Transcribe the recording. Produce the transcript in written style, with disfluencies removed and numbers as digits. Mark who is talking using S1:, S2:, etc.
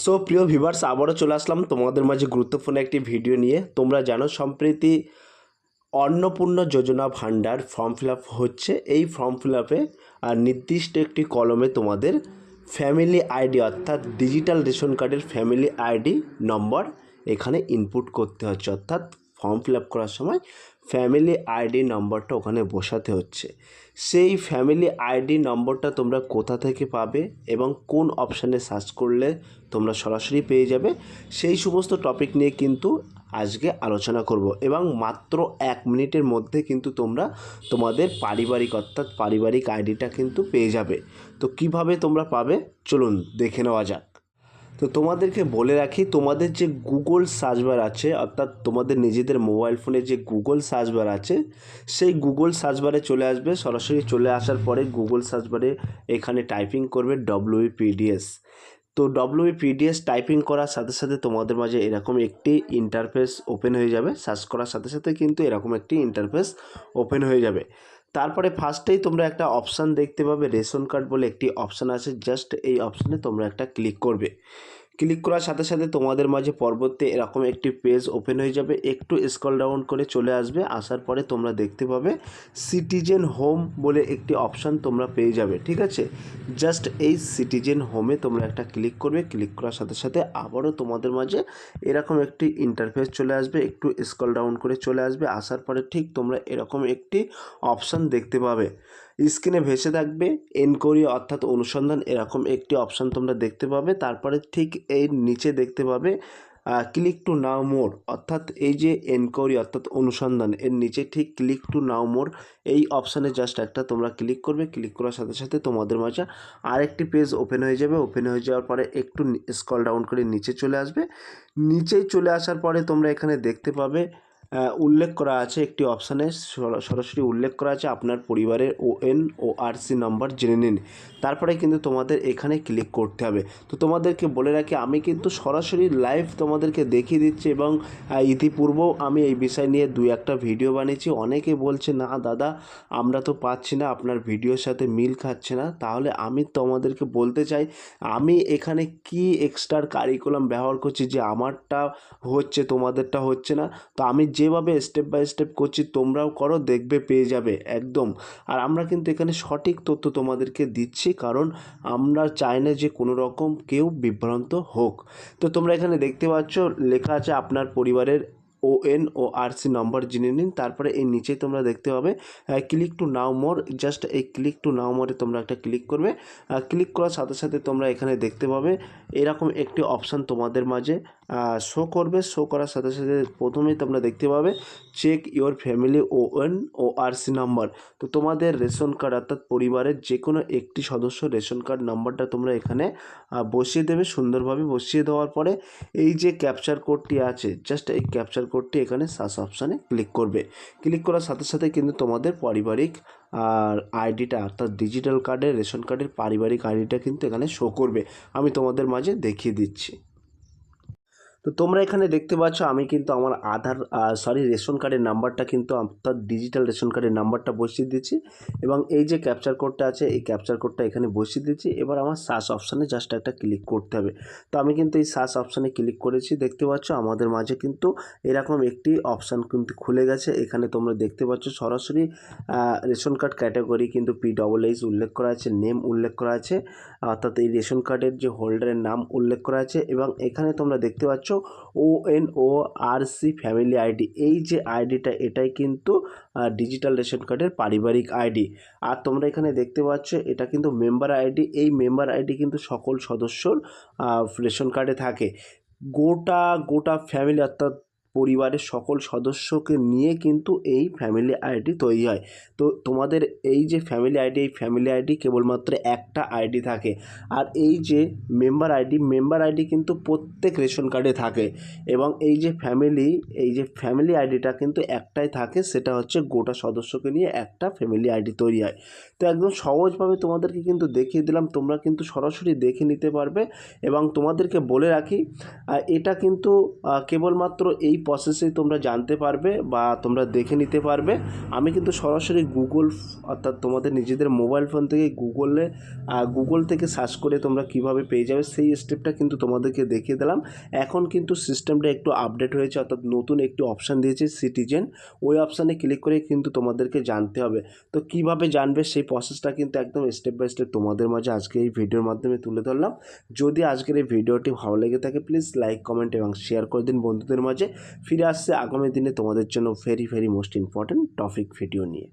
S1: So প্রিয় viewers, আবারও চলে আসলাম তোমাদের মাঝে গুরুত্বপূর্ণ একটি ভিডিও নিয়ে। তোমরা জানো সম্প্রতি অন্নপূর্ণা যোজনা ভান্ডার ফর্ম ফিল আপ হচ্ছে। এই ফর্ম ফিল আপে নির্দিষ্ট একটি কলমে তোমাদের ফ্যামিলি আইডি অর্থাৎ ডিজিটাল রেশন কার্ডের ফ্যামিলি আইডি নম্বর এখানে ইনপুট করতে হচ্ছে, অর্থাৎ ফর্ম ফিল আপ করার সময় ফ্যামিলি আইডি নম্বরটা ওখানে বসাতে হচ্ছে। সেই ফ্যামিলি আইডি নম্বরটা তোমরা কোথা থেকে পাবে এবং কোন অপশানে সার্চ করলে তোমরা সরাসরি পেয়ে যাবে, সেই সমস্ত টপিক নিয়ে কিন্তু আজকে আলোচনা করব। এবং মাত্র 1 মিনিটের মধ্যে কিন্তু তোমরা তোমাদের পারিবারিক আইডিটা কিন্তু পেয়ে যাবে। তো কিভাবে তোমরা পাবে চলুন দেখে নেওয়া যাক। তো তোমাদেরকে বলে রাখি, তোমাদের যে গুগল সার্চ বার আছে, অর্থাৎ তোমাদের নিজেদের মোবাইল ফোনে যে গুগল সার্চ বার আছে, সেই গুগল সার্চ বারে চলে আসবে। সরাসরি চলে আসার পরে গুগল সার্চ বারে এখানে টাইপিং করবে WPDS। তো WPDS টাইপিং করার সাথে সাথে তোমাদের মাঝে এরকম একটি ইন্টারফেস ওপেন হয়ে যাবে। সার্চ করার সাথে সাথে কিন্তু এরকম একটি ইন্টারফেস ওপেন হয়ে যাবে। তারপরে ফার্স্টেই তোমরা একটা অপশান দেখতে পাবে, রেশন কার্ড বলে একটি অপশান আছে। জাস্ট এই অপশানে তোমরা একটা ক্লিক করবে। ক্লিক করার সাথে সাথে তোমাদের মাঝে পরবর্তী এরকম একটি পেজ ওপেন হয়ে যাবে। একটু স্ক্রল ডাউন করে চলে আসবে। আসার পরে তোমরা দেখতে পাবে সিটিজেন হোম বলে একটি অপশান তোমরা পেয়ে যাবে, ঠিক আছে। জাস্ট এই সিটিজেন হোমে তোমরা একটা ক্লিক করবে। ক্লিক করার সাথে সাথে আবারও তোমাদের মাঝে এরকম একটি ইন্টারফেস চলে আসবে। একটু স্ক্রল ডাউন করে চলে আসবে। আসার পরে ঠিক তোমরা এরকম একটি অপশান দেখতে পাবে। স্ক্রিনে ভেসে থাকবে এনকোয়ারি অর্থাৎ অনুসন্ধান, এরকম একটি অপশান তোমরা দেখতে পাবে। তারপরে ঠিক এর নিচে দেখতে পাবে ক্লিক টু নাও মোর, অর্থাৎ এই যে এনকোয়ারি অর্থাৎ অনুসন্ধান, এর নিচে ঠিক ক্লিক টু নাও মোর এই অপশানে জাস্ট একটা তোমরা ক্লিক করবে। ক্লিক করার সাথে সাথে তোমাদের মাঝে আরেকটি পেজ ওপেন হয়ে যাবে। ওপেন হয়ে যাওয়ার পরে একটু স্ক্রল ডাউন করে নিচে চলে আসবে। নিচেই চলে আসার পরে তোমরা এখানে দেখতে পাবে উল্লেখ করা আছে একটি অপশানে, সরাসরি উল্লেখ করা আছে আপনার পরিবারের ONORC নাম্বার জেনে নিন। তারপরে কিন্তু তোমাদের এখানে ক্লিক করতে হবে। তো তোমাদেরকে বলে রাখি, আমি কিন্তু সরাসরি লাইভ তোমাদেরকে দেখিয়ে দিচ্ছি এবং ইতিপূর্বেও আমি এই বিষয় নিয়ে 2-1টা ভিডিও বানিয়েছি। অনেকে বলছে না দাদা আমরা তো পাচ্ছি না, আপনার ভিডিওর সাথে মিল খাচ্ছে না। তাহলে আমি তোমাদেরকে বলতে চাই, আমি এখানে কি এক্সট্রা কারিকুলাম ব্যবহার করছি যে আমারটা হচ্ছে তোমাদেরটা হচ্ছে না। তো আমি যেভাবে স্টেপ বাই স্টেপ করছি তোমরাও করো, দেখবে পেয়ে যাবে একদম। আর আমরা কিন্তু এখানে সঠিক তথ্য তোমাদেরকে দিচ্ছি, কারণ আমরা চাই না যে কোনো রকম কেউ বিভ্রান্ত হোক। তো তোমরা এখানে দেখতে পাচ্ছ লেখা আছে আপনার পরিবারের ONORC নাম্বার জেনে নিন। তারপরে এই নিচে তোমরা দেখতে পাবে click to now more. Just এই ক্লিক টু নাও মোরে তোমরা একটা ক্লিক করবে। ক্লিক করার সাথে সাথে তোমরা এখানে দেখতে পাবে এরকম একটি অপশান তোমাদের মাঝে শো করবে। শো করার সাথে সাথে প্রথমেই তোমরা দেখতে পাবে check your family ONORC number. তো তোমাদের রেশন কার্ড অর্থাৎ পরিবারের যে কোনো একটি সদস্য রেশন কার্ড নাম্বারটা তোমরা এখানে বসিয়ে দেবে। সুন্দরভাবে বসিয়ে দেওয়ার পরে এই যে ক্যাপচার কোডটি আছে, জাস্ট এই ক্যাপচার কোডটি এখানে সার্চ অপশানে ক্লিক করবে। ক্লিক করার সাথে সাথে কিন্তু তোমাদের পারিবারিক আর আইডিটা অর্থাৎ ডিজিটাল কার্ডের রেশন কার্ডের পারিবারিক আইডিটা কিন্তু এখানে শো করবে। আমি তোমাদের মাঝে দেখিয়ে দিচ্ছি। তো তোমরা এখানে দেখতে পাচ্ছ আমি কিন্তু আমার রেশন কার্ডের নাম্বারটা কিন্তু অর্থাৎ ডিজিটাল রেশন কার্ডের নাম্বারটা বসিয়ে দিচ্ছি এবং এই যে ক্যাপচার কোডটা আছে এই ক্যাপচার কোডটা এখানে বসিয়ে দিচ্ছি। এবার আমার সার্চ অপশানে জাস্ট একটা ক্লিক করতে হবে। তো আমি কিন্তু এই সার্চ অপশানে ক্লিক করেছি। দেখতে পাচ্ছ আমাদের মাঝে কিন্তু এরকম একটি অপশান কিন্তু খুলে গেছে। এখানে তোমরা দেখতে পাচ্ছ সরাসরি রেশন কার্ড ক্যাটাগরি কিন্তু PSS উল্লেখ করা আছে, নেম উল্লেখ করা আছে, অর্থাৎ এই রেশন কার্ডের যে হোল্ডারের নাম উল্লেখ করা আছে এবং এখানে তোমরা দেখতে পাচ্ছ ONORC ফ্যামিলি আইডি। এই যে আইডিটা এটাই কিন্তু ডিজিটাল রেশন কার্ডের পারিবারিক আইডি। আর তোমরা এখানে দেখতে পাচ্ছ এটা কিন্তু মেম্বার আইডি। এই মেম্বার আইডি কিন্তু সকল সদস্যর রেশন কার্ডে থাকে। গোটা ফ্যামিলি অর্থাৎ পরিবারের সকল সদস্যকে নিয়ে কিন্তু এই ফ্যামিলি আইডি তৈরি হয়। তো তোমাদের এই যে ফ্যামিলি আইডি, এই ফ্যামিলি আইডি কেবলমাত্র একটা আইডি থাকে। আর এই যে মেম্বার আইডি কিন্তু প্রত্যেক রেশন কার্ডে থাকে এবং এই যে ফ্যামিলি আইডিটা কিন্তু একটাই থাকে, সেটা হচ্ছে গোটা সদস্যকে নিয়ে একটা ফ্যামিলি আইডি তৈরি হয়। তো একদম সহজভাবে তোমাদেরকে কিন্তু দেখিয়ে দিলাম, তোমরা কিন্তু সরাসরি দেখে নিতে পারবে। এবং তোমাদেরকে বলে রাখি এটা কিন্তু কেবলমাত্র এই প্রসেসেই তোমরা জানতে পারবে বা তোমরা দেখে নিতে পারবে। আমি কিন্তু সরাসরি গুগল অর্থাৎ তোমাদের নিজেদের মোবাইল ফোন থেকে গুগল থেকে সার্চ করে তোমরা কিভাবে পেয়ে যাবে সেই স্টেপটা কিন্তু তোমাদেরকে দেখিয়ে দিলাম। এখন কিন্তু সিস্টেমটা একটু আপডেট হয়েছে, অর্থাৎ নতুন একটি অপশান দিয়েছে সিটিজেন, ওই অপশানে ক্লিক করে কিন্তু তোমাদেরকে জানতে হবে। তো কিভাবে জানবে সেই প্রসেসটা কিন্তু একদম স্টেপ বাই স্টেপ তোমাদের মাঝে আজকে এই ভিডিওর মাধ্যমে তুলে ধরলাম। যদি আজকের এই ভিডিওটি ভালো লেগে থাকে প্লিজ লাইক, কমেন্ট এবং শেয়ার করে দিন বন্ধুদের মাঝে। ফিরে আসছে আগামী দিনে তোমাদের জন্য very most important topic video নিয়ে।